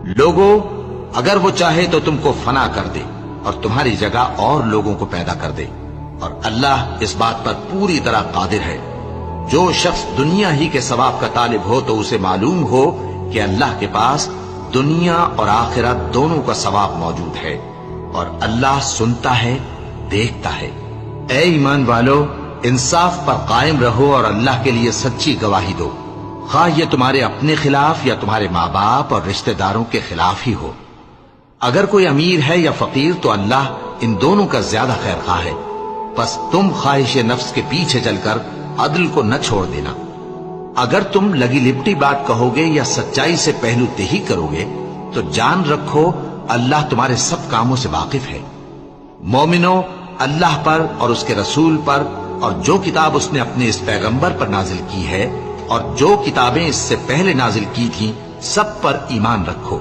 لوگوں، اگر وہ چاہے تو تم کو فنا کر دے اور تمہاری جگہ اور لوگوں کو پیدا کر دے، اور اللہ اس بات پر پوری طرح قادر ہے۔ جو شخص دنیا ہی کے ثواب کا طالب ہو تو اسے معلوم ہو کہ اللہ کے پاس دنیا اور آخرت دونوں کا ثواب موجود ہے، اور اللہ سنتا ہے، دیکھتا ہے۔ اے ایمان والو، انصاف پر قائم رہو اور اللہ کے لیے سچی گواہی دو، خواہ یہ تمہارے اپنے خلاف یا تمہارے ماں باپ اور رشتہ داروں کے خلاف ہی ہو۔ اگر کوئی امیر ہے یا فقیر تو اللہ ان دونوں کا زیادہ خیر خواہ ہے، بس تم خواہش نفس کے پیچھے چل کر عدل کو نہ چھوڑ دینا۔ اگر تم لگی لپٹی بات کہو گے یا سچائی سے پہلو تہی کرو گے تو جان رکھو اللہ تمہارے سب کاموں سے واقف ہے۔ مومنو، اللہ پر اور اس کے رسول پر اور جو کتاب اس نے اپنے اس پیغمبر پر نازل کی ہے اور جو کتابیں اس سے پہلے نازل کی تھیں، سب پر ایمان رکھو۔